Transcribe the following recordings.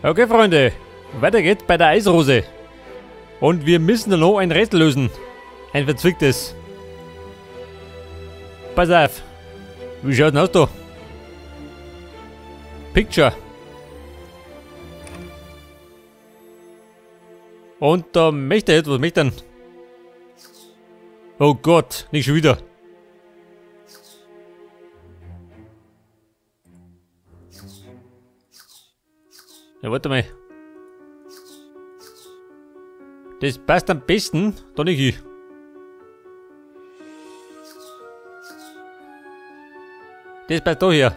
Okay, Freunde. Weiter geht's bei der Eisrose. Und wir müssen noch ein Rätsel lösen. Ein verzwicktes. Pass auf. Wie schaut's denn aus da? Picture. Und da möchte er jetzt, was möchte er denn? Oh Gott, nicht schon wieder. Ja, warte mal. Das passt am besten, da nicht hin. Das passt da hier.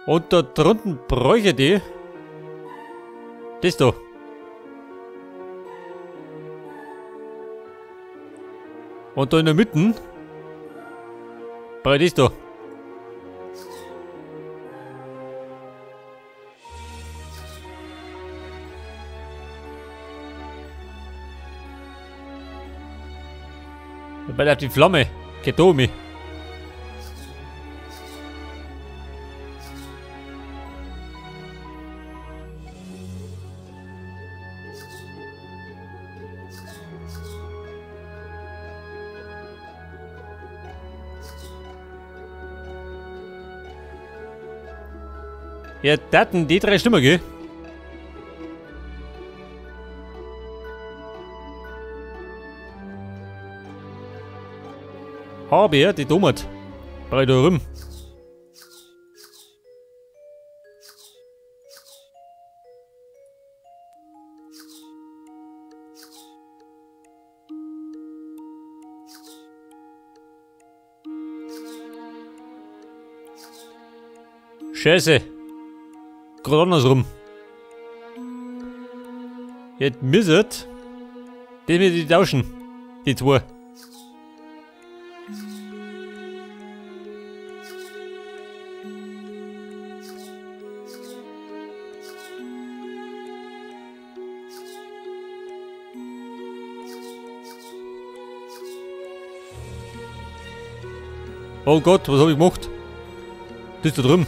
Und da drunten bräuchte die das da. Und da in der Mitte brauche ich das da. Weil auf die Flamme geht da um mich. Ja, daten die drei Stimmen, gell? Habe ja, die dummert. Bei da rum. Scheiße. Gerade andersrum. Jetzt müssen die mit die tauschen. Die zwei. Oh Gott, was habe ich gemacht? Das ist da drüben.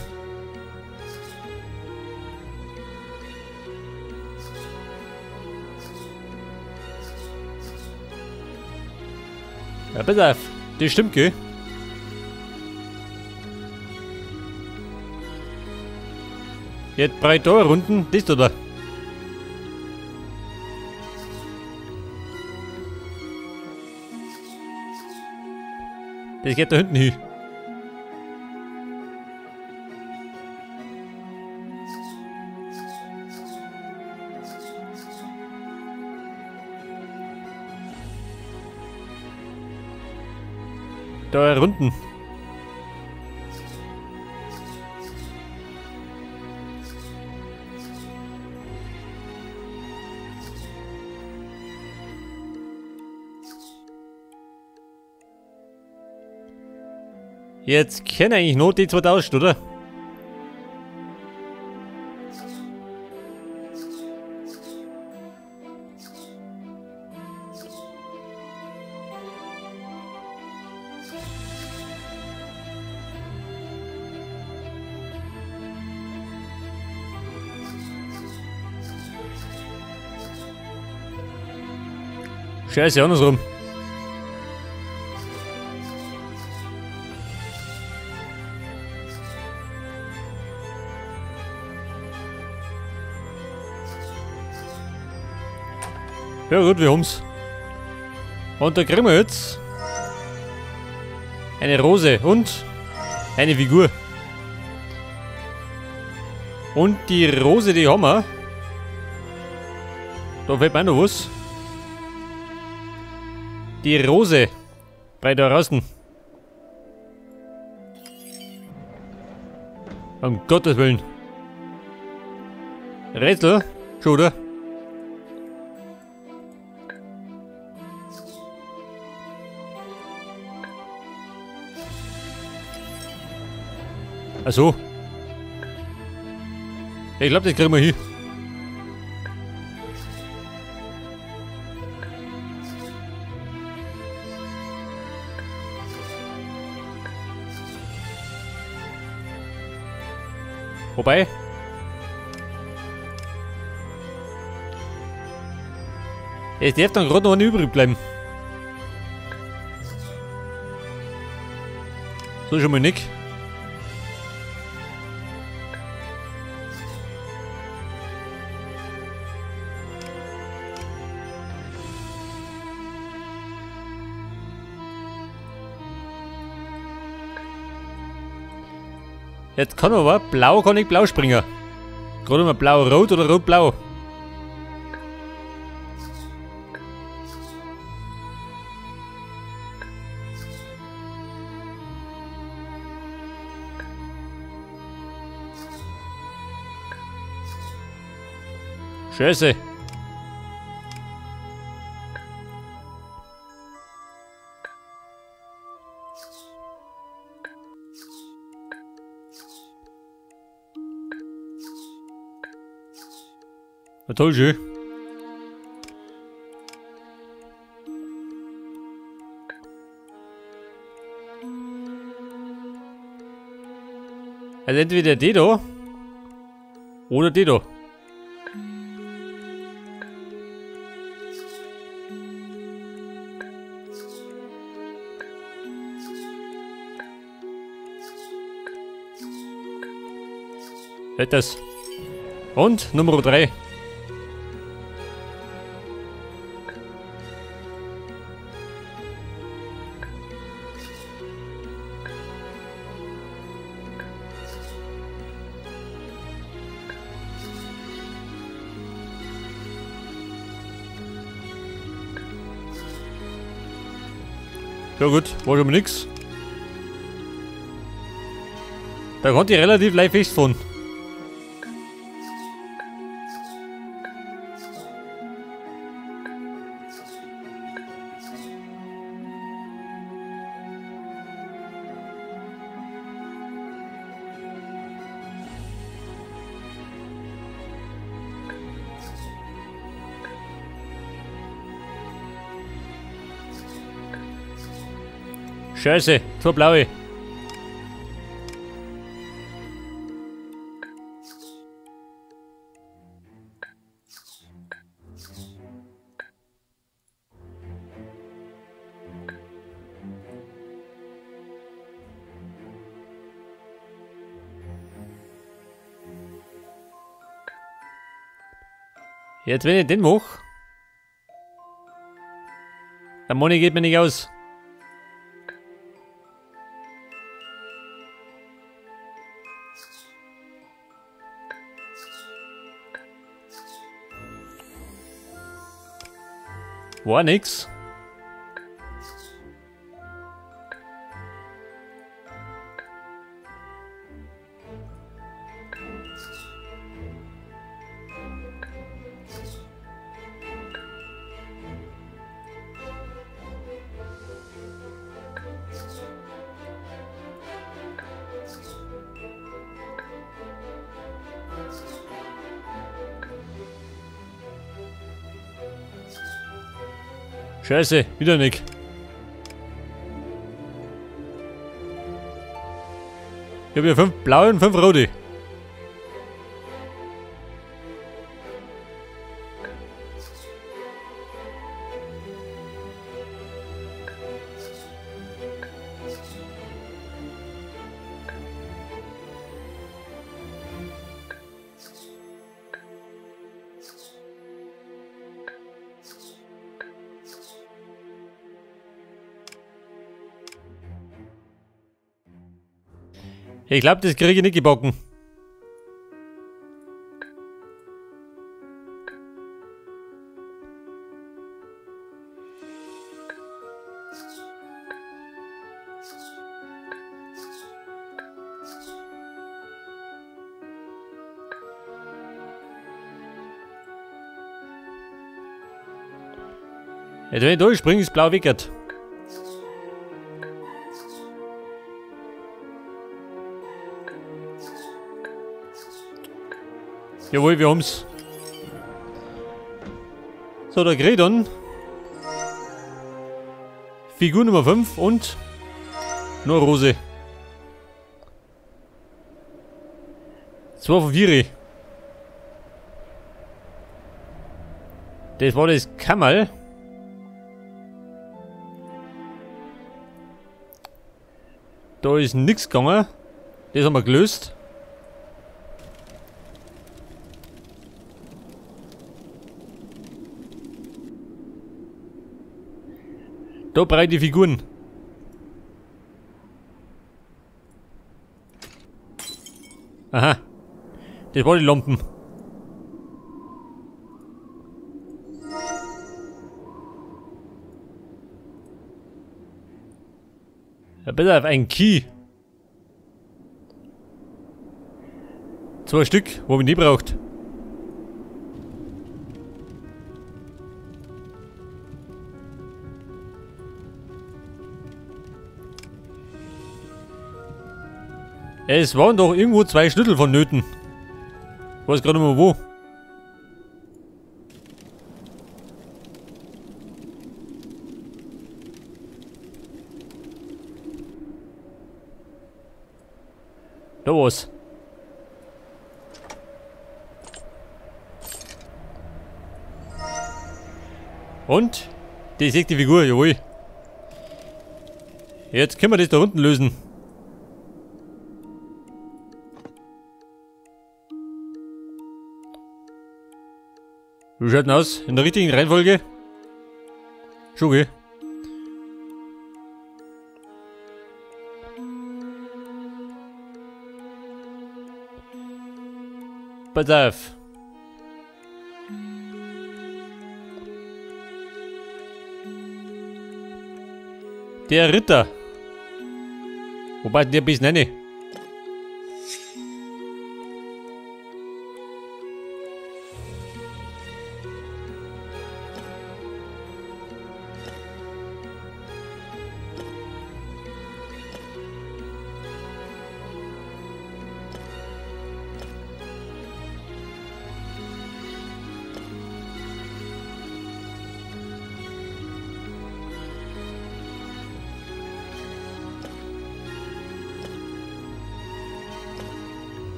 Ja, pass auf. Das stimmt, gell? Jetzt brauche ich da Runden, das da. Das geht da hinten hin. Da Runden. Jetzt kann eigentlich nur die zwei tauschen, oder? Scheiße, andersrum. Ja gut, wir haben's. Und da kriegen wir jetzt eine Rose und eine Figur. Und die Rose, die haben wir. Da fällt mir noch was. Die Rose bei da draußen. Um Gottes Willen. Rätsel? Schon, oder? Ach so. Ich glaube, das kriegen wir hin. Wobei. Es darf dann gerade noch eine übrig bleiben. So schon mal nicht. Jetzt kann aber blau kann ich blau springen. Gerade mal blau-rot oder rot-blau. Scheiße. I told you. Also entweder die da oder die da. Das. Und Nummer 3. Ja gut, war schon mal nix. Da konnte ich relativ leicht festfahren. Scheiße, zwei blaue. Jetzt wenn ich den mache, der Money geht mir nicht aus. War nix. Scheiße, wieder nicht. Ich habe hier 5 blaue und 5 rote. Ich glaube, das kriege ich nicht gebacken. Jetzt, wenn ich durchspringe, ist blau wickert. Jawohl, wir haben's. So, der Gredon. Figur Nummer 5 und nur Rose. 2 von 4. Das war das Kammerl. Da ist nichts gegangen. Das haben wir gelöst. Da brauche ich die Figuren. Aha. Das war die Lampen. Ja, bitte auf einen Key. 2 Stück, wo man die braucht. Es waren doch irgendwo 2 Schlüssel vonnöten. Ich weiß gerade nicht mehr wo. Da war's. Und? Die ist die Figur, jawohl. Jetzt können wir das da unten lösen. Wie schaut denn aus? In der richtigen Reihenfolge? Schon okay. Pass auf. Der Ritter. Wobei der bis nenne.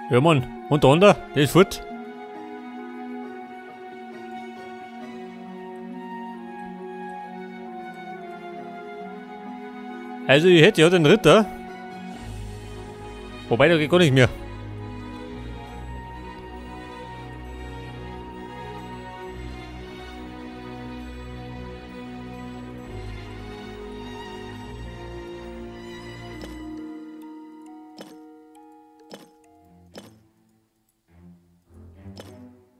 Ja, Mann. Und der andere, der ist fort. Also, ich hätte ja den Ritter. Wobei, da geht gar nicht mehr.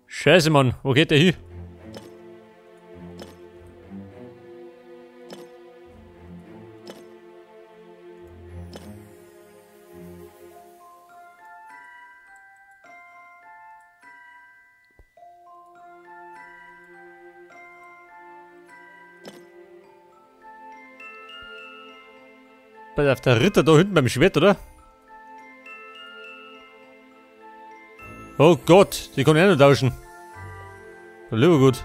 Scheiße, Mann. Wo geht der hin? Pass auf, der Ritter da hinten beim Schwert, oder? Oh Gott, die kann ich auch noch tauschen. Lieber gut.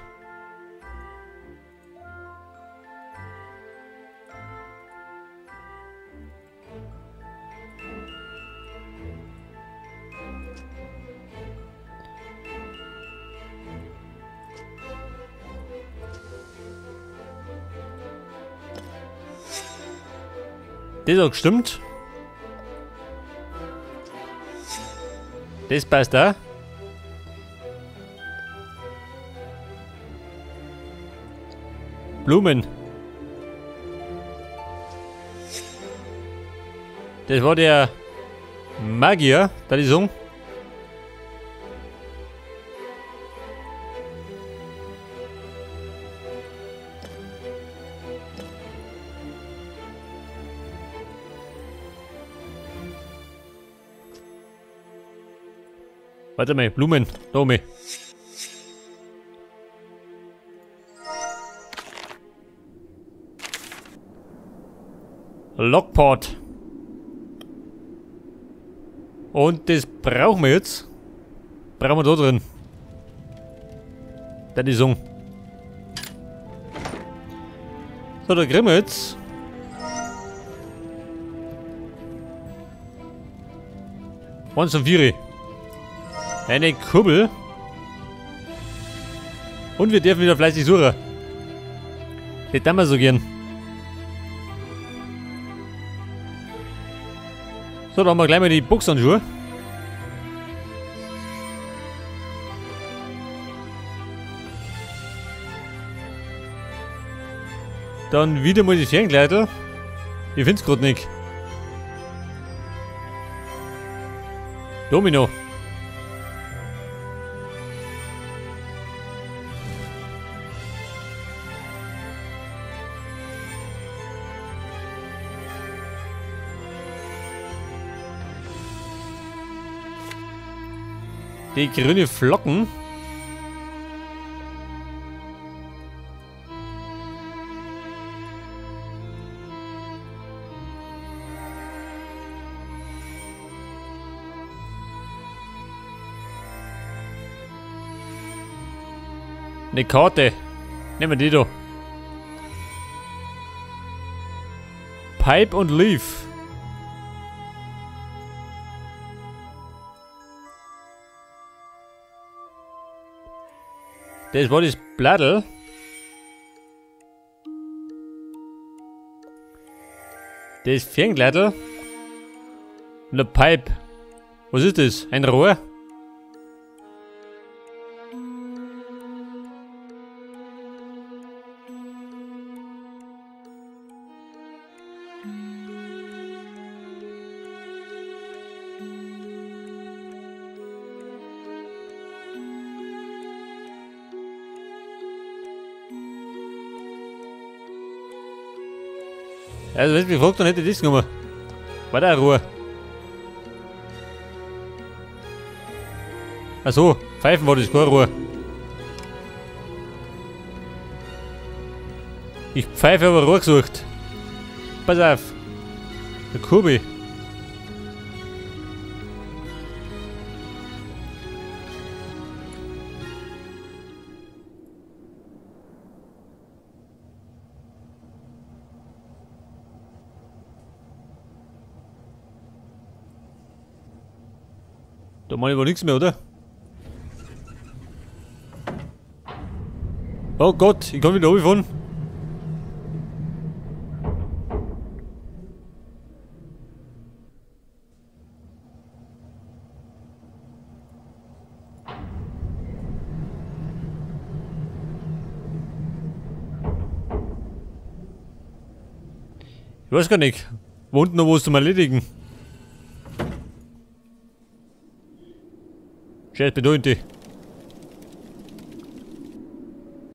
Das hat gestimmt. Das passt da. Blumen. Das war der Magier, da die Song. Warte mal, Blumen, da oben. Lockport. Und das brauchen wir jetzt. Brauchen wir da drin. Da die Song. So, da kriegen wir jetzt 1 und 4. Eine Kuppel. Und wir dürfen wieder fleißig suchen. Das tun wir so gern. So, dann haben wir gleich mal die Boxhandschuhe. Dann wieder mal die Ferngleitel. Ich find's gerade nicht. Domino. Die grüne Flocken. Eine Karte. Nehmen wir die da. Pipe und Leaf. Das war das Blattl. Das Ferngleitel. Und der Pipe. Was ist das? Ein Rohr? Also, wenn du mich gefragt, dann hätte ich das genommen. War da ein Rohr? Achso, Pfeifen war das, kein Rohr. Ich pfeife, aber Rohr gesucht. Pass auf. Der Kubi. Da mache ich aber nichts mehr, oder? Oh Gott, ich kann wieder runterfahren. Ich weiß gar nicht. Wo unten noch was zum Erledigen. Scheiß Bedeutende.